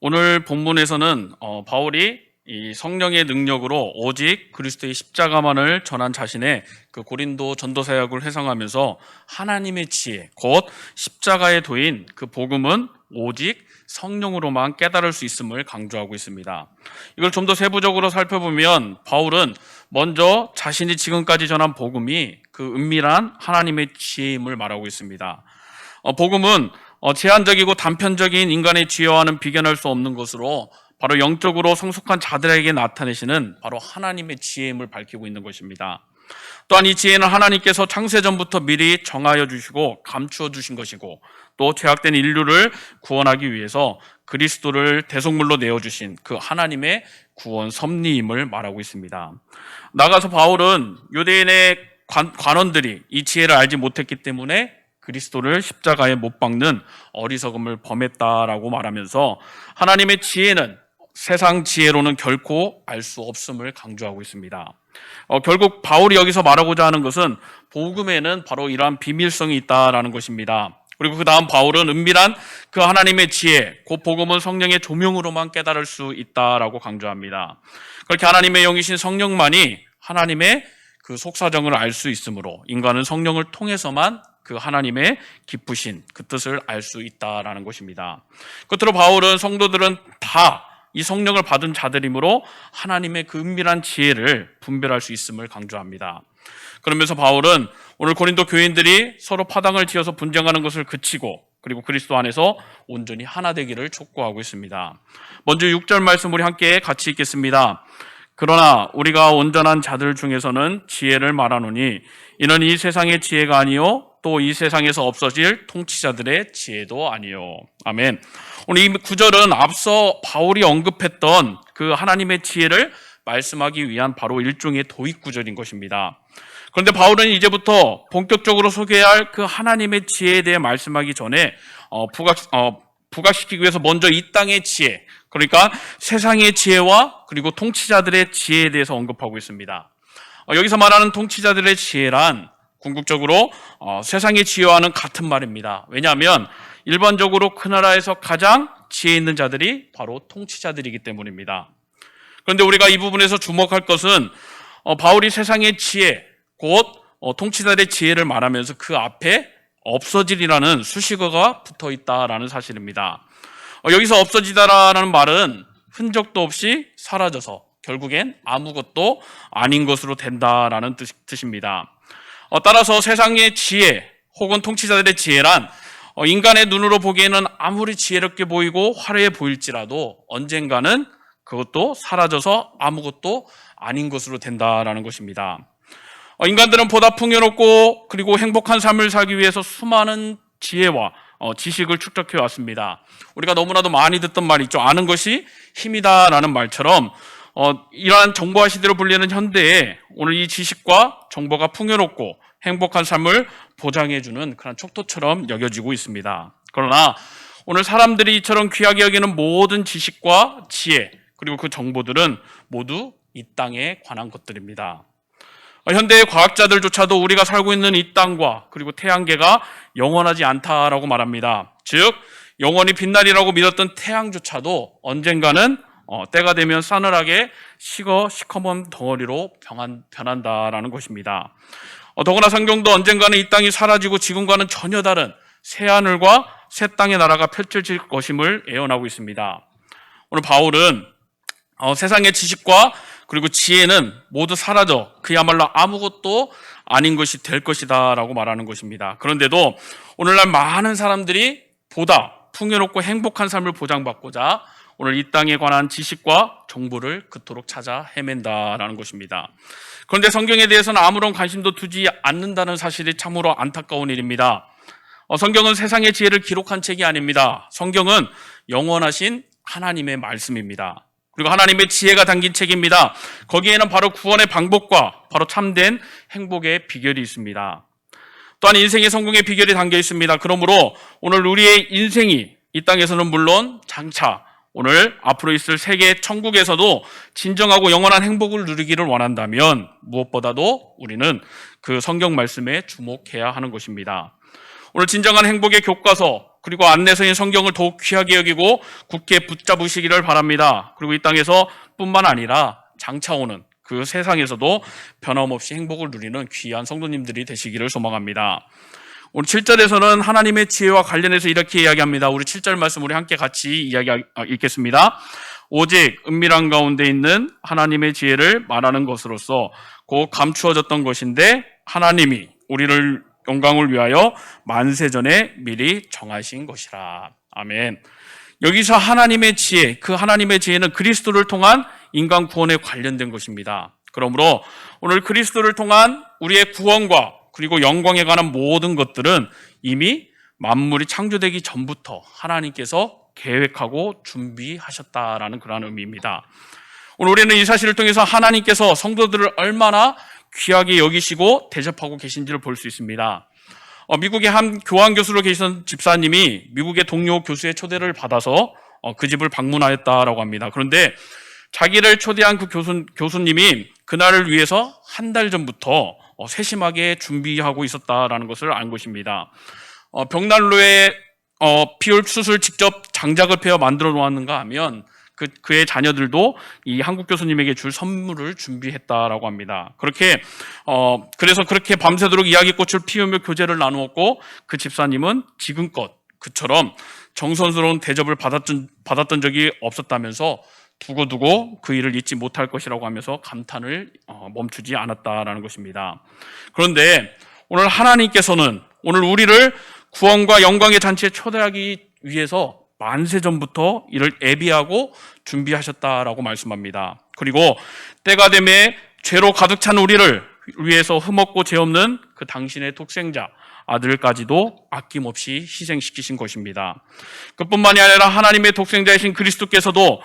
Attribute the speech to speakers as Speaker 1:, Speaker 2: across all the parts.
Speaker 1: 오늘 본문에서는 바울이 이 성령의 능력으로 오직 그리스도의 십자가만을 전한 자신의 그 고린도 전도 사역을 회상하면서 하나님의 지혜, 곧 십자가에 도인 그 복음은 오직 성령으로만 깨달을 수 있음을 강조하고 있습니다. 이걸 좀 더 세부적으로 살펴보면 바울은 먼저 자신이 지금까지 전한 복음이 그 은밀한 하나님의 지혜임을 말하고 있습니다. 복음은 제한적이고 단편적인 인간의 지혜와는 비견할 수 없는 것으로 바로 영적으로 성숙한 자들에게 나타내시는 바로 하나님의 지혜임을 밝히고 있는 것입니다. 또한 이 지혜는 하나님께서 창세전부터 미리 정하여 주시고 감추어 주신 것이고, 또 죄악된 인류를 구원하기 위해서 그리스도를 대속물로 내어주신 그 하나님의 구원 섭리임을 말하고 있습니다. 나가서 바울은 유대인의 관원들이 이 지혜를 알지 못했기 때문에 그리스도를 십자가에 못 박는 어리석음을 범했다라고 말하면서 하나님의 지혜는 세상 지혜로는 결코 알 수 없음을 강조하고 있습니다. 결국 바울이 여기서 말하고자 하는 것은 복음에는 바로 이러한 비밀성이 있다라는 것입니다. 그리고 그 다음 바울은 은밀한 그 하나님의 지혜, 그 복음은 성령의 조명으로만 깨달을 수 있다라고 강조합니다. 그렇게 하나님의 영이신 성령만이 하나님의 그 속사정을 알 수 있으므로 인간은 성령을 통해서만 그 하나님의 기쁘신 그 뜻을 알 수 있다라는 것입니다. 끝으로 바울은 성도들은 다 이 성령을 받은 자들이므로 하나님의 그 은밀한 지혜를 분별할 수 있음을 강조합니다. 그러면서 바울은 오늘 고린도 교인들이 서로 파당을 지어서 분쟁하는 것을 그치고, 그리고 그리스도 안에서 온전히 하나 되기를 촉구하고 있습니다. 먼저 6절 말씀 우리 함께 같이 읽겠습니다. 그러나 우리가 온전한 자들 중에서는 지혜를 말하노니 이는 이 세상의 지혜가 아니요 또 이 세상에서 없어질 통치자들의 지혜도 아니요. 아멘. 오늘 이 구절은 앞서 바울이 언급했던 그 하나님의 지혜를 말씀하기 위한 바로 일종의 도입 구절인 것입니다. 그런데 바울은 이제부터 본격적으로 소개해야 할 그 하나님의 지혜에 대해 말씀하기 전에 부각시키기 위해서 먼저 이 땅의 지혜, 그러니까 세상의 지혜와 그리고 통치자들의 지혜에 대해서 언급하고 있습니다. 여기서 말하는 통치자들의 지혜란 궁극적으로 세상의 지혜와는 같은 말입니다. 왜냐하면 일반적으로 그 나라에서 가장 지혜 있는 자들이 바로 통치자들이기 때문입니다. 그런데 우리가 이 부분에서 주목할 것은 바울이 세상의 지혜, 곧 통치자들의 지혜를 말하면서 그 앞에 없어지리라는 수식어가 붙어 있다라는 사실입니다. 여기서 없어지다라는 말은 흔적도 없이 사라져서 결국엔 아무것도 아닌 것으로 된다라는 뜻입니다. 따라서 세상의 지혜 혹은 통치자들의 지혜란 인간의 눈으로 보기에는 아무리 지혜롭게 보이고 화려해 보일지라도 언젠가는 그것도 사라져서 아무것도 아닌 것으로 된다라는 것입니다. 인간들은 보다 풍요롭고 그리고 행복한 삶을 살기 위해서 수많은 지혜와 지식을 축적해 왔습니다. 우리가 너무나도 많이 듣던 말이 있죠. 아는 것이 힘이다라는 말처럼 이러한 정보화 시대로 불리는 현대에 오늘 이 지식과 정보가 풍요롭고 행복한 삶을 보장해주는 그런 척도처럼 여겨지고 있습니다. 그러나 오늘 사람들이 이처럼 귀하게 여기는 모든 지식과 지혜 그리고 그 정보들은 모두 이 땅에 관한 것들입니다. 현대의 과학자들조차도 우리가 살고 있는 이 땅과 그리고 태양계가 영원하지 않다라고 말합니다. 즉 영원히 빛나리라고 믿었던 태양조차도 언젠가는 때가 되면 싸늘하게 식어 시커먼 덩어리로 변한다라는 것입니다. 더구나 성경도 언젠가는 이 땅이 사라지고 지금과는 전혀 다른 새하늘과 새 땅의 나라가 펼쳐질 것임을 예언하고 있습니다. 오늘 바울은 세상의 지식과 그리고 지혜는 모두 사라져 그야말로 아무것도 아닌 것이 될 것이다 라고 말하는 것입니다. 그런데도 오늘날 많은 사람들이 보다 풍요롭고 행복한 삶을 보장받고자 오늘 이 땅에 관한 지식과 정보를 그토록 찾아 헤맨다라는 것입니다. 그런데 성경에 대해서는 아무런 관심도 두지 않는다는 사실이 참으로 안타까운 일입니다. 성경은 세상의 지혜를 기록한 책이 아닙니다. 성경은 영원하신 하나님의 말씀입니다. 그리고 하나님의 지혜가 담긴 책입니다. 거기에는 바로 구원의 방법과 바로 참된 행복의 비결이 있습니다. 또한 인생의 성공의 비결이 담겨 있습니다. 그러므로 오늘 우리의 인생이 이 땅에서는 물론 장차 오늘 앞으로 있을 세계 천국에서도 진정하고 영원한 행복을 누리기를 원한다면 무엇보다도 우리는 그 성경 말씀에 주목해야 하는 것입니다. 오늘 진정한 행복의 교과서, 그리고 안내서인 성경을 더욱 귀하게 여기고 굳게 붙잡으시기를 바랍니다. 그리고 이 땅에서 뿐만 아니라 장차 오는 그 세상에서도 변함없이 행복을 누리는 귀한 성도님들이 되시기를 소망합니다. 오늘 7절에서는 하나님의 지혜와 관련해서 이렇게 이야기합니다. 우리 7절 말씀 우리 함께 같이 읽겠습니다. 오직 은밀한 가운데 있는 하나님의 지혜를 말하는 것으로서 곧 감추어졌던 것인데 하나님이 우리를 영광을 위하여 만세전에 미리 정하신 것이라. 아멘. 여기서 하나님의 지혜, 그 하나님의 지혜는 그리스도를 통한 인간 구원에 관련된 것입니다. 그러므로 오늘 그리스도를 통한 우리의 구원과 그리고 영광에 관한 모든 것들은 이미 만물이 창조되기 전부터 하나님께서 계획하고 준비하셨다라는 그런 의미입니다. 오늘 우리는 이 사실을 통해서 하나님께서 성도들을 얼마나 귀하게 여기시고 대접하고 계신지를 볼 수 있습니다. 미국의 한 교환 교수로 계신 집사님이 미국의 동료 교수의 초대를 받아서 그 집을 방문하였다라고 합니다. 그런데 자기를 초대한 그 교수님이 그날을 위해서 한 달 전부터 세심하게 준비하고 있었다라는 것을 알 것입니다. 벽난로에 피울 숯을 직접 장작을 패어 만들어 놓았는가 하면 그의 자녀들도 이 한국 교수님에게 줄 선물을 준비했다라고 합니다. 그래서 그렇게 밤새도록 이야기꽃을 피우며 교제를 나누었고 그 집사님은 지금껏 그처럼 정성스러운 대접을 받았던 적이 없었다면서 두고두고 그 일을 잊지 못할 것이라고 하면서 감탄을 멈추지 않았다라는 것입니다. 그런데 오늘 하나님께서는 오늘 우리를 구원과 영광의 잔치에 초대하기 위해서 만세전부터 이를 예비하고 준비하셨다라고 말씀합니다. 그리고 때가 되매 죄로 가득 찬 우리를 위해서 흠없고 죄 없는 그 당신의 독생자 아들까지도 아낌없이 희생시키신 것입니다. 그뿐만이 아니라 하나님의 독생자이신 그리스도께서도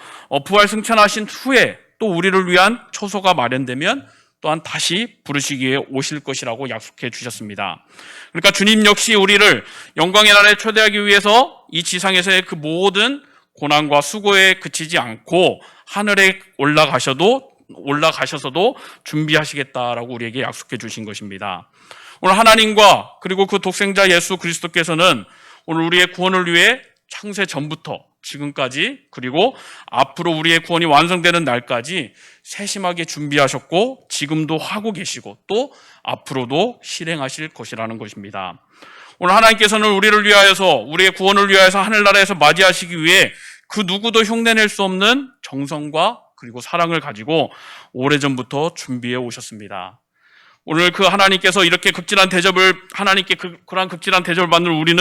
Speaker 1: 부활 승천하신 후에 또 우리를 위한 초소가 마련되면 또한 다시 부르시기에 오실 것이라고 약속해 주셨습니다. 그러니까 주님 역시 우리를 영광의 날에 초대하기 위해서 이 지상에서의 그 모든 고난과 수고에 그치지 않고 하늘에 올라가셔서도 준비하시겠다라고 우리에게 약속해 주신 것입니다. 오늘 하나님과 그리고 그 독생자 예수 그리스도께서는 오늘 우리의 구원을 위해 창세 전부터 지금까지 그리고 앞으로 우리의 구원이 완성되는 날까지 세심하게 준비하셨고 지금도 하고 계시고 또 앞으로도 실행하실 것이라는 것입니다. 오늘 하나님께서는 우리를 위하여서 우리의 구원을 위하여서 하늘나라에서 맞이하시기 위해 그 누구도 흉내낼 수 없는 정성과 그리고 사랑을 가지고 오래전부터 준비해 오셨습니다. 오늘 그 하나님께서 이렇게 극진한 대접을 하나님께 그러한 극진한 대접을 받는 우리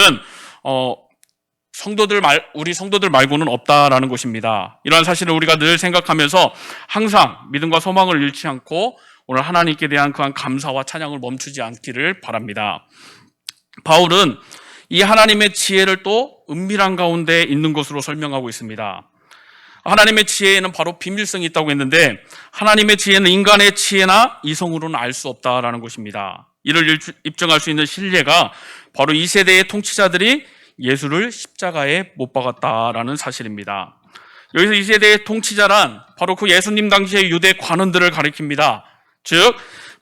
Speaker 1: 성도들 말고는 없다라는 것입니다. 이러한 사실을 우리가 늘 생각하면서 항상 믿음과 소망을 잃지 않고 오늘 하나님께 대한 그한 감사와 찬양을 멈추지 않기를 바랍니다. 바울은 이 하나님의 지혜를 또 은밀한 가운데 있는 것으로 설명하고 있습니다. 하나님의 지혜에는 바로 비밀성이 있다고 했는데 하나님의 지혜는 인간의 지혜나 이성으로는 알 수 없다라는 것입니다. 이를 입증할 수 있는 신뢰가 바로 이 세대의 통치자들이 예수를 십자가에 못 박았다라는 사실입니다. 여기서 이 세대의 통치자란 바로 그 예수님 당시의 유대 관원들을 가리킵니다. 즉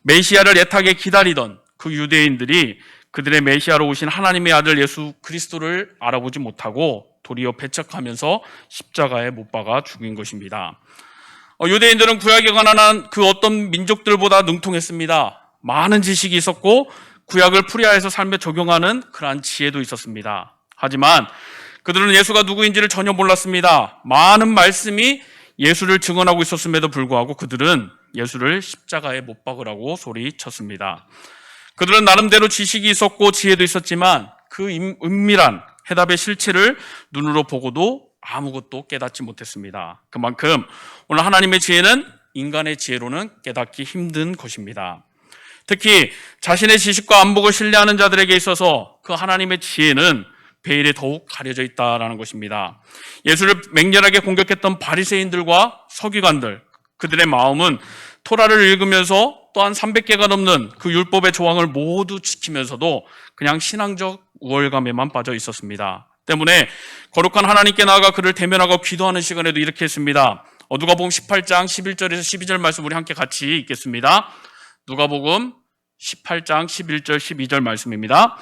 Speaker 1: 메시아를 애타게 기다리던 그 유대인들이 그들의 메시아로 오신 하나님의 아들 예수 그리스도를 알아보지 못하고 도리어 배척하면서 십자가에 못 박아 죽인 것입니다. 유대인들은 구약에 관한 그 어떤 민족들보다 능통했습니다. 많은 지식이 있었고 구약을 풀이하여서 삶에 적용하는 그러한 지혜도 있었습니다. 하지만 그들은 예수가 누구인지를 전혀 몰랐습니다. 많은 말씀이 예수를 증언하고 있었음에도 불구하고 그들은 예수를 십자가에 못 박으라고 소리쳤습니다. 그들은 나름대로 지식이 있었고 지혜도 있었지만 그 은밀한 해답의 실체를 눈으로 보고도 아무것도 깨닫지 못했습니다. 그만큼 오늘 하나님의 지혜는 인간의 지혜로는 깨닫기 힘든 것입니다. 특히 자신의 지식과 안목을 신뢰하는 자들에게 있어서 그 하나님의 지혜는 베일에 더욱 가려져 있다는 것입니다. 예수를 맹렬하게 공격했던 바리새인들과 서기관들, 그들의 마음은 토라를 읽으면서 또한 300개가 넘는 그 율법의 조항을 모두 지키면서도 그냥 신앙적 우월감에만 빠져 있었습니다. 때문에 거룩한 하나님께 나아가 그를 대면하고 기도하는 시간에도 이렇게 했습니다. 누가복음 18장 11절에서 12절 말씀 우리 함께 같이 읽겠습니다. 누가복음 18장 11절 12절 말씀입니다.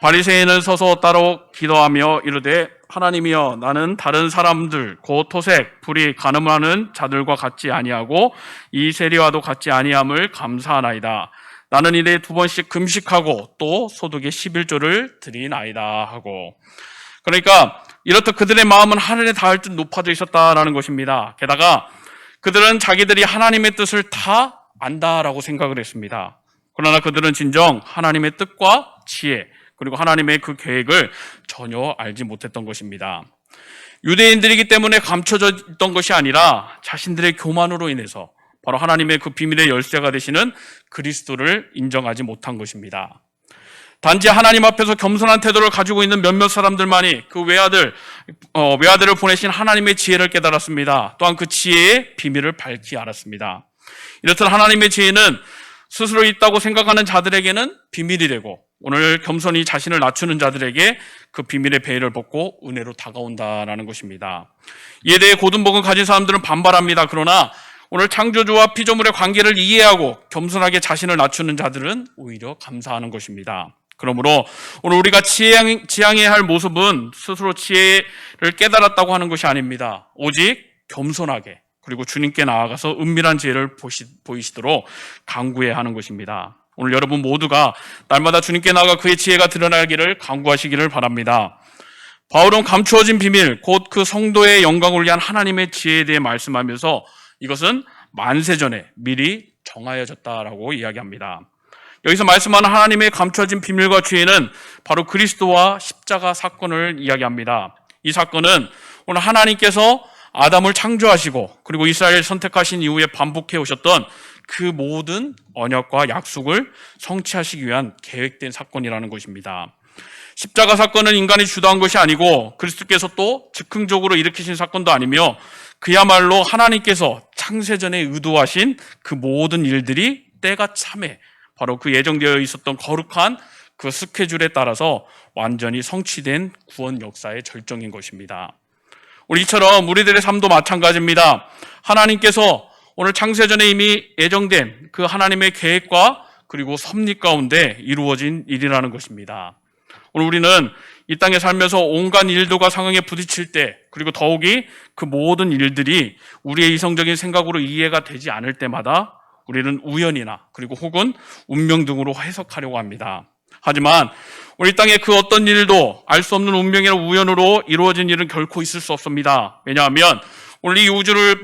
Speaker 1: 바리새인은 서서 따로 기도하며 이르되 하나님이여 나는 다른 사람들 곧 토색, 불이, 간음하는 자들과 같지 아니하고 이 세리와도 같지 아니함을 감사하나이다. 나는 이래 2번씩 금식하고 또 소득의 11조를 드리나이다 하고. 그러니까 이렇듯 그들의 마음은 하늘에 닿을 듯 높아져 있었다라는 것입니다. 게다가 그들은 자기들이 하나님의 뜻을 다 안다라고 생각을 했습니다. 그러나 그들은 진정 하나님의 뜻과 지혜 그리고 하나님의 그 계획을 전혀 알지 못했던 것입니다. 유대인들이기 때문에 감춰져 있던 것이 아니라 자신들의 교만으로 인해서 바로 하나님의 그 비밀의 열쇠가 되시는 그리스도를 인정하지 못한 것입니다. 단지 하나님 앞에서 겸손한 태도를 가지고 있는 몇몇 사람들만이 그 외아들을 보내신 하나님의 지혜를 깨달았습니다. 또한 그 지혜의 비밀을 밝히 알았습니다. 이렇듯 하나님의 지혜는 스스로 있다고 생각하는 자들에게는 비밀이 되고 오늘 겸손히 자신을 낮추는 자들에게 그 비밀의 베일을 벗고 은혜로 다가온다라는 것입니다. 이에 대해 고든 복음 가진 사람들은 반발합니다. 그러나 오늘 창조주와 피조물의 관계를 이해하고 겸손하게 자신을 낮추는 자들은 오히려 감사하는 것입니다. 그러므로 오늘 우리가 지향해야 할 모습은 스스로 지혜를 깨달았다고 하는 것이 아닙니다. 오직 겸손하게 그리고 주님께 나아가서 은밀한 지혜를 보이시도록 간구해야 하는 것입니다. 오늘 여러분 모두가 날마다 주님께 나아가 그의 지혜가 드러나기를 간구하시기를 바랍니다. 바울은 감추어진 비밀, 곧 그 성도의 영광을 위한 하나님의 지혜에 대해 말씀하면서 이것은 만세전에 미리 정하여졌다라고 이야기합니다. 여기서 말씀하는 하나님의 감추어진 비밀과 지혜는 바로 그리스도와 십자가 사건을 이야기합니다. 이 사건은 오늘 하나님께서 아담을 창조하시고 그리고 이스라엘을 선택하신 이후에 반복해 오셨던 그 모든 언약과 약속을 성취하시기 위한 계획된 사건이라는 것입니다. 십자가 사건은 인간이 주도한 것이 아니고 그리스도께서 또 즉흥적으로 일으키신 사건도 아니며 그야말로 하나님께서 창세전에 의도하신 그 모든 일들이 때가 참에 바로 그 예정되어 있었던 거룩한 그 스케줄에 따라서 완전히 성취된 구원 역사의 절정인 것입니다. 우리처럼 우리들의 삶도 마찬가지입니다. 하나님께서 오늘 창세전에 이미 예정된 그 하나님의 계획과 그리고 섭리 가운데 이루어진 일이라는 것입니다. 오늘 우리는 이 땅에 살면서 온갖 일들과 상황에 부딪힐 때 그리고 더욱이 그 모든 일들이 우리의 이성적인 생각으로 이해가 되지 않을 때마다 우리는 우연이나 그리고 혹은 운명 등으로 해석하려고 합니다. 하지만 우리 땅에 그 어떤 일도 알 수 없는 운명이나 우연으로 이루어진 일은 결코 있을 수 없습니다. 왜냐하면 오늘 이 우주를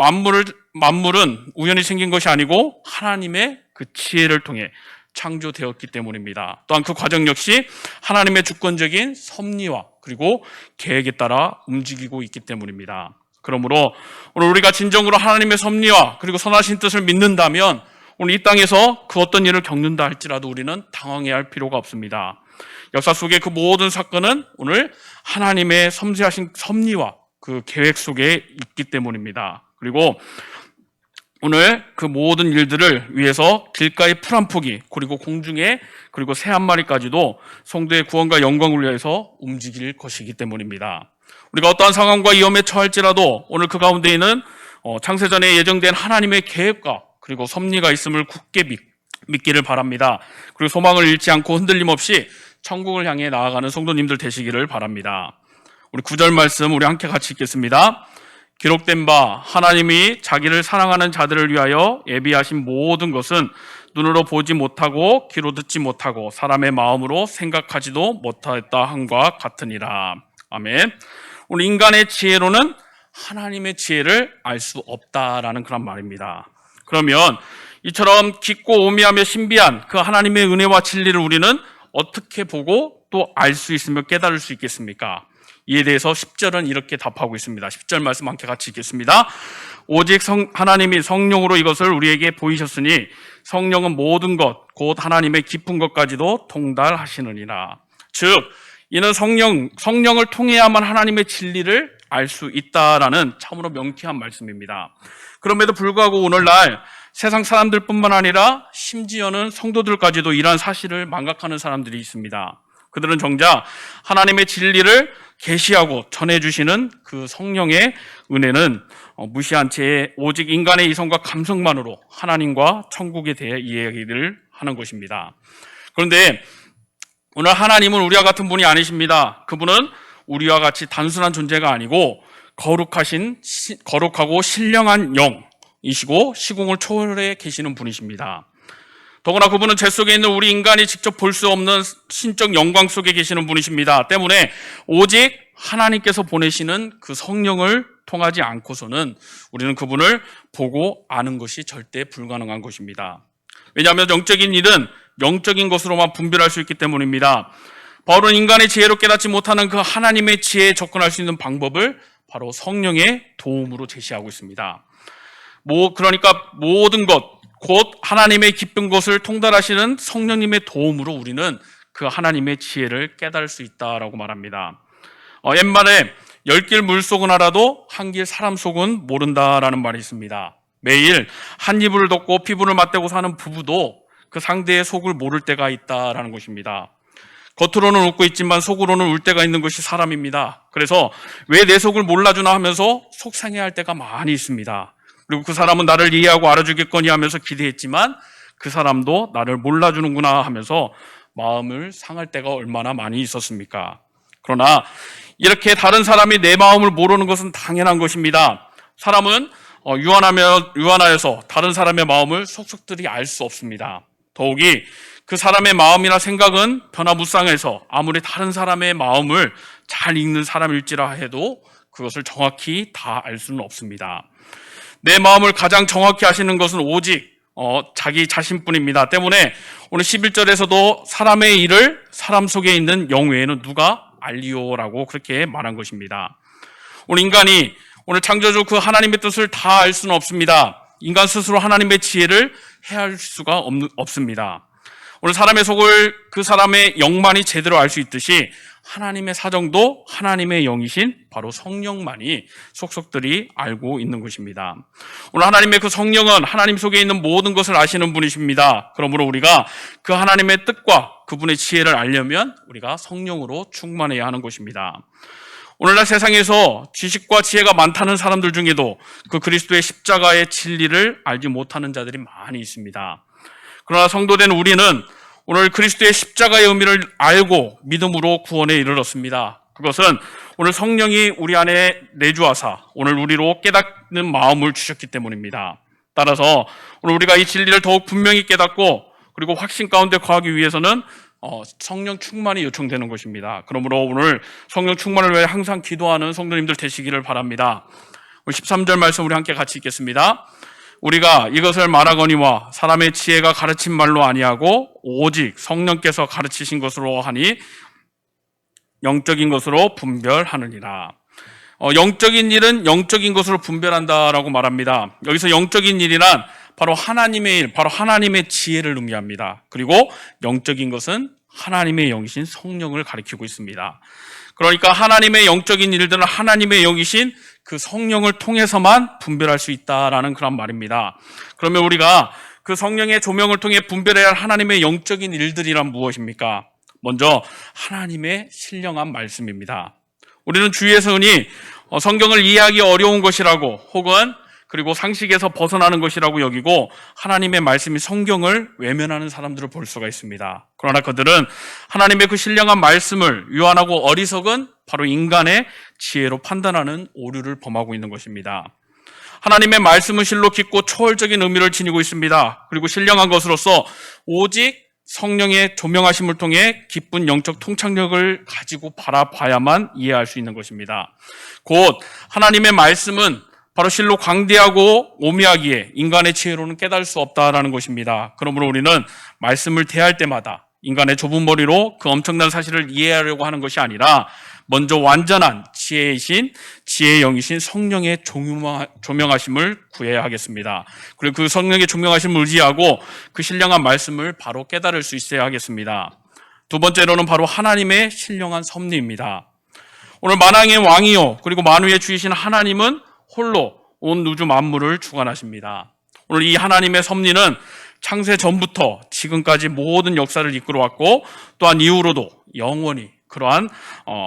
Speaker 1: 만물은 우연히 생긴 것이 아니고 하나님의 그 지혜를 통해 창조되었기 때문입니다. 또한 그 과정 역시 하나님의 주권적인 섭리와 그리고 계획에 따라 움직이고 있기 때문입니다. 그러므로 오늘 우리가 진정으로 하나님의 섭리와 그리고 선하신 뜻을 믿는다면 오늘 이 땅에서 그 어떤 일을 겪는다 할지라도 우리는 당황해야 할 필요가 없습니다. 역사 속의 그 모든 사건은 오늘 하나님의 섬세하신 섭리와 그 계획 속에 있기 때문입니다. 그리고 오늘 그 모든 일들을 위해서 길가의 풀 한 포기 그리고 공중에 그리고 새 한 마리까지도 성도의 구원과 영광을 위해서 움직일 것이기 때문입니다. 우리가 어떠한 상황과 위험에 처할지라도 오늘 그 가운데에는 창세전에 예정된 하나님의 계획과 그리고 섭리가 있음을 굳게 믿기를 바랍니다. 그리고 소망을 잃지 않고 흔들림 없이 천국을 향해 나아가는 성도님들 되시기를 바랍니다. 우리 9절 말씀 우리 함께 같이 읽겠습니다. 기록된 바 하나님이 자기를 사랑하는 자들을 위하여 예비하신 모든 것은 눈으로 보지 못하고 귀로 듣지 못하고 사람의 마음으로 생각하지도 못하였다 함과 같으니라. 아멘. 오늘 인간의 지혜로는 하나님의 지혜를 알 수 없다라는 그런 말입니다. 그러면 이처럼 깊고 오미하며 신비한 그 하나님의 은혜와 진리를 우리는 어떻게 보고 또 알 수 있으며 깨달을 수 있겠습니까? 이에 대해서 10절은 이렇게 답하고 있습니다. 10절 말씀 함께 같이 읽겠습니다. 오직 하나님이 성령으로 이것을 우리에게 보이셨으니 성령은 모든 것 곧 하나님의 깊은 것까지도 통달하시느니라. 즉 이는 성령을 통해야만 하나님의 진리를 알 수 있다라는 참으로 명쾌한 말씀입니다. 그럼에도 불구하고 오늘날 세상 사람들뿐만 아니라 심지어는 성도들까지도 이러한 사실을 망각하는 사람들이 있습니다. 그들은 정작 하나님의 진리를 계시하고 전해주시는 그 성령의 은혜는 무시한 채 오직 인간의 이성과 감성만으로 하나님과 천국에 대해 이야기를 하는 것입니다. 그런데 오늘 하나님은 우리와 같은 분이 아니십니다. 그분은 우리와 같이 단순한 존재가 아니고 거룩하고 신령한 영이시고 시공을 초월해 계시는 분이십니다. 더구나 그분은 죄 속에 있는 우리 인간이 직접 볼 수 없는 신적 영광 속에 계시는 분이십니다. 때문에 오직 하나님께서 보내시는 그 성령을 통하지 않고서는 우리는 그분을 보고 아는 것이 절대 불가능한 것입니다. 왜냐하면 영적인 일은 영적인 것으로만 분별할 수 있기 때문입니다. 바울은 인간의 지혜로 깨닫지 못하는 그 하나님의 지혜에 접근할 수 있는 방법을 바로 성령의 도움으로 제시하고 있습니다. 그러니까 모든 것, 곧 하나님의 기쁜 것을 통달하시는 성령님의 도움으로 우리는 그 하나님의 지혜를 깨달을 수 있다라고 말합니다. 옛말에 10길 물속은 알아도 한 길 사람 속은 모른다라는 말이 있습니다. 매일 한 이불을 덮고 피부를 맞대고 사는 부부도 그 상대의 속을 모를 때가 있다라는 것입니다. 겉으로는 웃고 있지만 속으로는 울 때가 있는 것이 사람입니다. 그래서 왜 내 속을 몰라주나 하면서 속상해할 때가 많이 있습니다. 그리고 그 사람은 나를 이해하고 알아주겠거니 하면서 기대했지만 그 사람도 나를 몰라주는구나 하면서 마음을 상할 때가 얼마나 많이 있었습니까? 그러나 이렇게 다른 사람이 내 마음을 모르는 것은 당연한 것입니다. 사람은 유한하여서 다른 사람의 마음을 속속들이 알 수 없습니다. 더욱이 그 사람의 마음이나 생각은 변화무쌍해서 아무리 다른 사람의 마음을 잘 읽는 사람일지라 해도 그것을 정확히 다 알 수는 없습니다. 내 마음을 가장 정확히 아시는 것은 오직 자기 자신뿐입니다. 때문에 오늘 11절에서도 사람의 일을 사람 속에 있는 영 외에는 누가 알리오라고 그렇게 말한 것입니다. 오늘 창조주 그 하나님의 뜻을 다 알 수는 없습니다. 인간 스스로 하나님의 지혜를 헤아릴 수가 없습니다. 오늘 사람의 속을 그 사람의 영만이 제대로 알 수 있듯이 하나님의 사정도 하나님의 영이신 바로 성령만이 속속들이 알고 있는 것입니다. 오늘 하나님의 그 성령은 하나님 속에 있는 모든 것을 아시는 분이십니다. 그러므로 우리가 그 하나님의 뜻과 그분의 지혜를 알려면 우리가 성령으로 충만해야 하는 것입니다. 오늘날 세상에서 지식과 지혜가 많다는 사람들 중에도 그 그리스도의 십자가의 진리를 알지 못하는 자들이 많이 있습니다. 그러나 성도된 우리는 오늘 그리스도의 십자가의 의미를 알고 믿음으로 구원에 이르렀습니다. 그것은 오늘 성령이 우리 안에 내주하사 오늘 우리로 깨닫는 마음을 주셨기 때문입니다. 따라서 오늘 우리가 이 진리를 더욱 분명히 깨닫고 그리고 확신 가운데 거하기 위해서는 성령 충만이 요청되는 것입니다. 그러므로 오늘 성령 충만을 위해 항상 기도하는 성도님들 되시기를 바랍니다. 13절 말씀 우리 함께 같이 읽겠습니다. 우리가 이것을 말하거니와 사람의 지혜가 가르친 말로 아니하고 오직 성령께서 가르치신 것으로 하니 영적인 것으로 분별하느니라. 영적인 일은 영적인 것으로 분별한다라고 말합니다. 여기서 영적인 일이란 바로 하나님의 일, 바로 하나님의 지혜를 의미합니다. 그리고 영적인 것은 하나님의 영이신 성령을 가리키고 있습니다. 그러니까 하나님의 영적인 일들은 하나님의 영이신 그 성령을 통해서만 분별할 수 있다라는 그런 말입니다. 그러면 우리가 그 성령의 조명을 통해 분별해야 할 하나님의 영적인 일들이란 무엇입니까? 먼저 하나님의 신령한 말씀입니다. 우리는 주위에서 흔히 성경을 이해하기 어려운 것이라고 혹은 그리고 상식에서 벗어나는 것이라고 여기고 하나님의 말씀이 성경을 외면하는 사람들을 볼 수가 있습니다. 그러나 그들은 하나님의 그 신령한 말씀을 유한하고 어리석은 바로 인간의 지혜로 판단하는 오류를 범하고 있는 것입니다. 하나님의 말씀은 실로 깊고 초월적인 의미를 지니고 있습니다. 그리고 신령한 것으로서 오직 성령의 조명하심을 통해 깊은 영적 통찰력을 가지고 바라봐야만 이해할 수 있는 것입니다. 곧 하나님의 말씀은 바로 실로 광대하고 오묘하기에 인간의 지혜로는 깨달을 수 없다라는 것입니다. 그러므로 우리는 말씀을 대할 때마다 인간의 좁은 머리로 그 엄청난 사실을 이해하려고 하는 것이 아니라 먼저 완전한 지혜의 영이신 성령의 조명하심을 구해야 하겠습니다. 그리고 그 성령의 조명하심을 의지하고 그 신령한 말씀을 바로 깨달을 수 있어야 하겠습니다. 두 번째로는 바로 하나님의 신령한 섭리입니다. 오늘 만왕의 왕이요 그리고 만유의 주이신 하나님은 홀로 온 우주 만물을 주관하십니다. 오늘 이 하나님의 섭리는 창세 전부터 지금까지 모든 역사를 이끌어왔고 또한 이후로도 영원히 그러한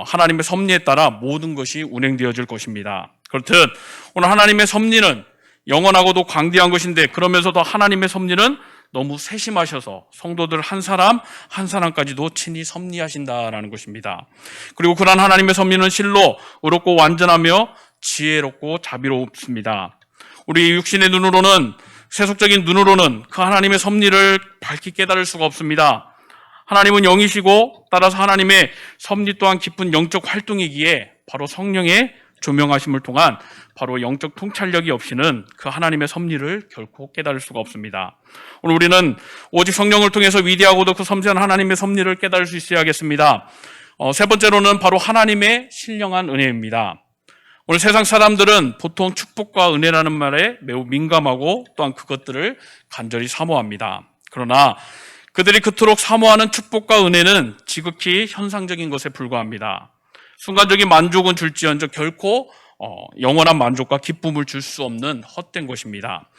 Speaker 1: 하나님의 섭리에 따라 모든 것이 운행되어질 것입니다. 그렇듯 오늘 하나님의 섭리는 영원하고도 광대한 것인데 그러면서도 하나님의 섭리는 너무 세심하셔서 성도들 한 사람 한 사람까지도 친히 섭리하신다라는 것입니다. 그리고 그러한 하나님의 섭리는 실로 의롭고 완전하며 지혜롭고 자비롭습니다. 우리 육신의 눈으로는, 세속적인 눈으로는 그 하나님의 섭리를 밝히 깨달을 수가 없습니다. 하나님은 영이시고 따라서 하나님의 섭리 또한 깊은 영적 활동이기에 바로 성령의 조명하심을 통한 바로 영적 통찰력이 없이는 그 하나님의 섭리를 결코 깨달을 수가 없습니다. 오늘 우리는 오직 성령을 통해서 위대하고도 그 섬세한 하나님의 섭리를 깨달을 수 있어야겠습니다. 세 번째로는 바로 하나님의 신령한 은혜입니다. 오늘 세상 사람들은 보통 축복과 은혜라는 말에 매우 민감하고 또한 그것들을 간절히 사모합니다. 그러나 그들이 그토록 사모하는 축복과 은혜는 지극히 현상적인 것에 불과합니다. 순간적인 만족은 줄지언정 결코 영원한 만족과 기쁨을 줄 수 없는 헛된 것입니다.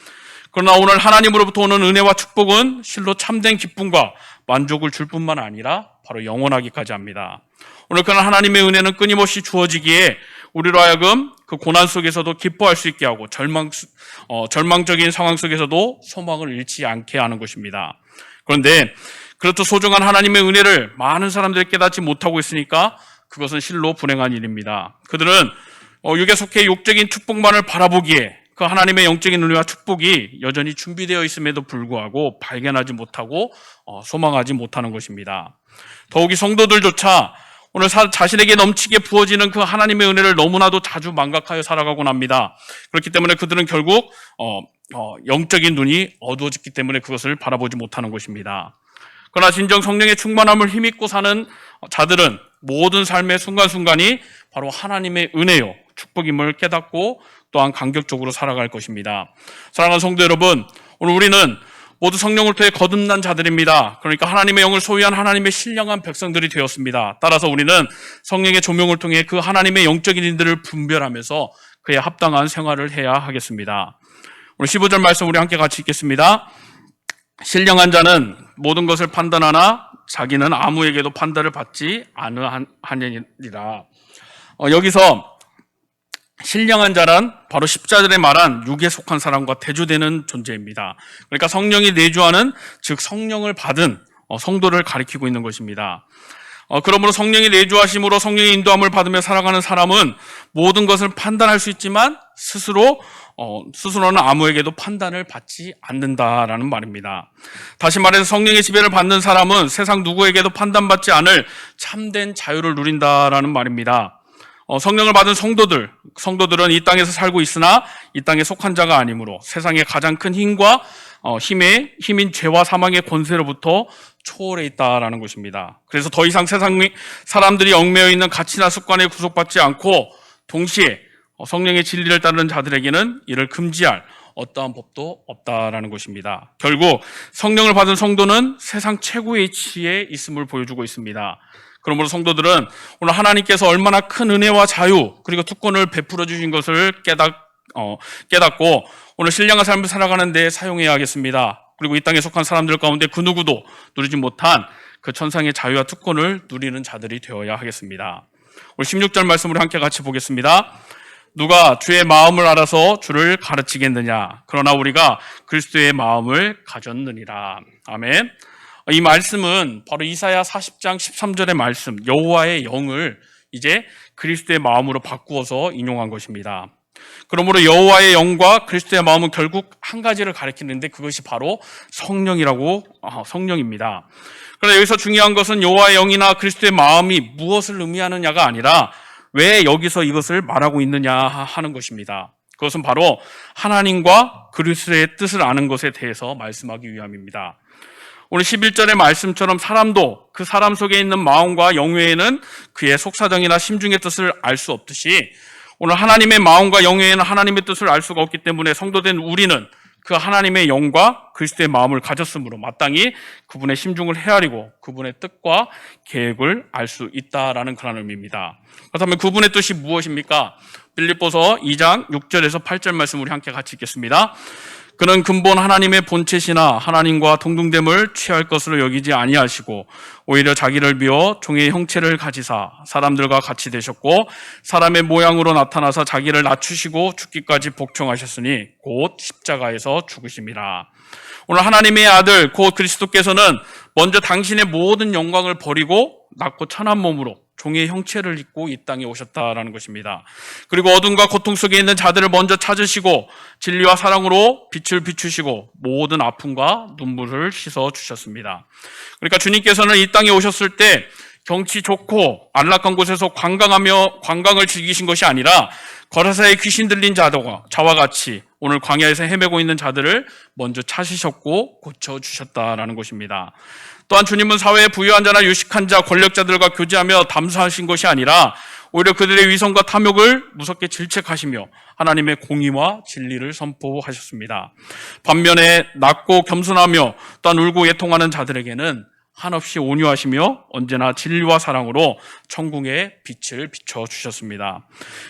Speaker 1: 그러나 오늘 하나님으로부터 오는 은혜와 축복은 실로 참된 기쁨과 만족을 줄 뿐만 아니라 바로 영원하기까지 합니다. 오늘 그런 하나님의 은혜는 끊임없이 주어지기에 우리로 하여금 그 고난 속에서도 기뻐할 수 있게 하고 절망적인 상황 속에서도 소망을 잃지 않게 하는 것입니다. 그런데 그렇듯 소중한 하나님의 은혜를 많은 사람들이 깨닫지 못하고 있으니까 그것은 실로 불행한 일입니다. 그들은 육에 속해 육적인 축복만을 바라보기에 그 하나님의 영적인 은혜와 축복이 여전히 준비되어 있음에도 불구하고 발견하지 못하고 소망하지 못하는 것입니다. 더욱이 성도들조차 오늘 자신에게 넘치게 부어지는 그 하나님의 은혜를 너무나도 자주 망각하여 살아가곤 합니다. 그렇기 때문에 그들은 결국 영적인 눈이 어두워졌기 때문에 그것을 바라보지 못하는 것입니다. 그러나 진정 성령의 충만함을 힘입고 사는 자들은 모든 삶의 순간순간이 바로 하나님의 은혜요 축복임을 깨닫고 또한 감격적으로 살아갈 것입니다. 사랑하는 성도 여러분, 오늘 우리는 모두 성령을 통해 거듭난 자들입니다. 그러니까 하나님의 영을 소유한 하나님의 신령한 백성들이 되었습니다. 따라서 우리는 성령의 조명을 통해 그 하나님의 영적인 인들을 분별하면서 그에 합당한 생활을 해야 하겠습니다. 오늘 15절 말씀 우리 함께 같이 읽겠습니다. 신령한 자는 모든 것을 판단하나 자기는 아무에게도 판단을 받지 아니하니라. 여기서 신령한 자란 바로 십자들의 말한 육에 속한 사람과 대조되는 존재입니다. 그러니까 성령이 내주하는, 즉 성령을 받은 성도를 가리키고 있는 것입니다. 그러므로 성령이 내주하심으로 성령의 인도함을 받으며 살아가는 사람은 모든 것을 판단할 수 있지만 스스로는 아무에게도 판단을 받지 않는다라는 말입니다. 다시 말해서 성령의 지배를 받는 사람은 세상 누구에게도 판단받지 않을 참된 자유를 누린다라는 말입니다. 성령을 받은 성도들은 이 땅에서 살고 있으나 이 땅에 속한 자가 아니므로 세상의 가장 큰 힘과 힘인 죄와 사망의 권세로부터 초월해 있다라는 것입니다. 그래서 더 이상 세상 사람들이 얽매여 있는 가치나 습관에 구속받지 않고 동시에 성령의 진리를 따르는 자들에게는 이를 금지할 어떠한 법도 없다라는 것입니다. 결국 성령을 받은 성도는 세상 최고의 위치에 있음을 보여주고 있습니다. 그러므로 성도들은 오늘 하나님께서 얼마나 큰 은혜와 자유 그리고 특권을 베풀어 주신 것을 깨닫고 오늘 신령한 삶을 살아가는 데 사용해야 하겠습니다. 그리고 이 땅에 속한 사람들 가운데 그 누구도 누리지 못한 그 천상의 자유와 특권을 누리는 자들이 되어야 하겠습니다. 우리 16절 말씀으로 함께 같이 보겠습니다. 누가 주의 마음을 알아서 주를 가르치겠느냐? 그러나 우리가 그리스도의 마음을 가졌느니라. 아멘. 이 말씀은 바로 이사야 40장 13절의 말씀, 여호와의 영을 이제 그리스도의 마음으로 바꾸어서 인용한 것입니다. 그러므로 여호와의 영과 그리스도의 마음은 결국 한 가지를 가리키는데 그것이 바로 성령입니다. 그러나 여기서 중요한 것은 여호와의 영이나 그리스도의 마음이 무엇을 의미하느냐가 아니라 왜 여기서 이것을 말하고 있느냐 하는 것입니다. 그것은 바로 하나님과 그리스도의 뜻을 아는 것에 대해서 말씀하기 위함입니다. 오늘 11절의 말씀처럼 사람도 그 사람 속에 있는 마음과 영 외에는 그의 속사정이나 심중의 뜻을 알 수 없듯이 오늘 하나님의 마음과 영 외에는 하나님의 뜻을 알 수가 없기 때문에 성도된 우리는 그 하나님의 영과 그리스도의 마음을 가졌으므로 마땅히 그분의 심중을 헤아리고 그분의 뜻과 계획을 알 수 있다라는 그런 의미입니다. 그렇다면 그분의 뜻이 무엇입니까? 빌립보서 2장 6절에서 8절 말씀 우리 함께 같이 읽겠습니다. 그는 근본 하나님의 본체시나 하나님과 동등됨을 취할 것으로 여기지 아니하시고 오히려 자기를 비워 종의 형체를 가지사 사람들과 같이 되셨고 사람의 모양으로 나타나사 자기를 낮추시고 죽기까지 복종하셨으니 곧 십자가에서 죽으심이라. 오늘 하나님의 아들 곧 그리스도께서는 먼저 당신의 모든 영광을 버리고 낮고 천한 몸으로 종의 형체를 입고 이 땅에 오셨다라는 것입니다. 그리고 어둠과 고통 속에 있는 자들을 먼저 찾으시고 진리와 사랑으로 빛을 비추시고 모든 아픔과 눈물을 씻어 주셨습니다. 그러니까 주님께서는 이 땅에 오셨을 때 경치 좋고 안락한 곳에서 관광을 즐기신 것이 아니라 거라사에 귀신 들린 자와 같이 오늘 광야에서 헤매고 있는 자들을 먼저 찾으셨고 고쳐주셨다라는 것입니다. 또한 주님은 사회에 부유한 자나 유식한 자, 권력자들과 교제하며 담수하신 것이 아니라 오히려 그들의 위선과 탐욕을 무섭게 질책하시며 하나님의 공의와 진리를 선포하셨습니다. 반면에 낮고 겸손하며 또한 울고 애통하는 자들에게는 한없이 온유하시며 언제나 진리와 사랑으로 천국의 빛을 비춰주셨습니다.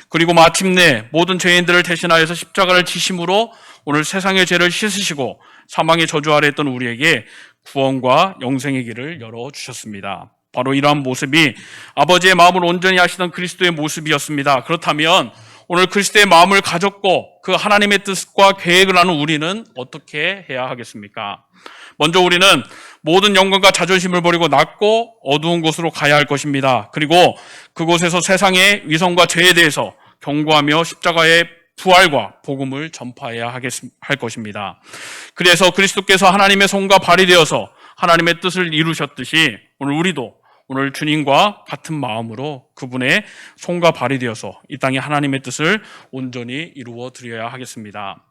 Speaker 1: 그리고 마침내 모든 죄인들을 대신하여서 십자가를 지심으로 오늘 세상의 죄를 씻으시고 사망의 저주 아래 있던 우리에게 구원과 영생의 길을 열어주셨습니다. 바로 이러한 모습이 아버지의 마음을 온전히 하시던 그리스도의 모습이었습니다. 그렇다면 오늘 그리스도의 마음을 가졌고 그 하나님의 뜻과 계획을 하는 우리는 어떻게 해야 하겠습니까? 먼저 우리는 모든 영광과 자존심을 버리고 낮고 어두운 곳으로 가야 할 것입니다. 그리고 그곳에서 세상의 위선과 죄에 대해서 경고하며 십자가의 부활과 복음을 전파해야 할 것입니다. 그래서 그리스도께서 하나님의 손과 발이 되어서 하나님의 뜻을 이루셨듯이 오늘 우리도 오늘 주님과 같은 마음으로 그분의 손과 발이 되어서 이 땅에 하나님의 뜻을 온전히 이루어 드려야 하겠습니다.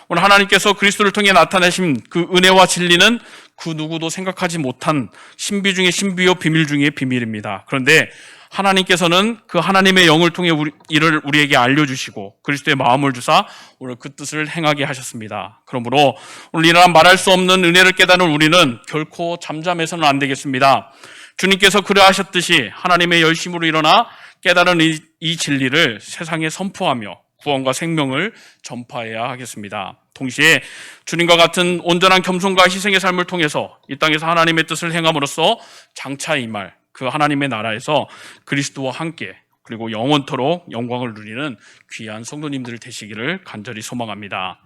Speaker 1: 오늘 하나님께서 그리스도를 통해 나타내신 그 은혜와 진리는 그 누구도 생각하지 못한 신비 중의 신비요 비밀 중의 비밀입니다. 그런데 하나님께서는 그 하나님의 영을 통해 이를 우리에게 알려주시고 그리스도의 마음을 주사 오늘 그 뜻을 행하게 하셨습니다. 그러므로 오늘 이러한 말할 수 없는 은혜를 깨닫는 우리는 결코 잠잠해서는 안 되겠습니다. 주님께서 그러하셨듯이 하나님의 열심으로 일어나 깨달은 이 진리를 세상에 선포하며 구원과 생명을 전파해야 하겠습니다. 동시에 주님과 같은 온전한 겸손과 희생의 삶을 통해서 이 땅에서 하나님의 뜻을 행함으로써 장차 임할 그 하나님의 나라에서 그리스도와 함께 그리고 영원토록 영광을 누리는 귀한 성도님들 되시기를 간절히 소망합니다.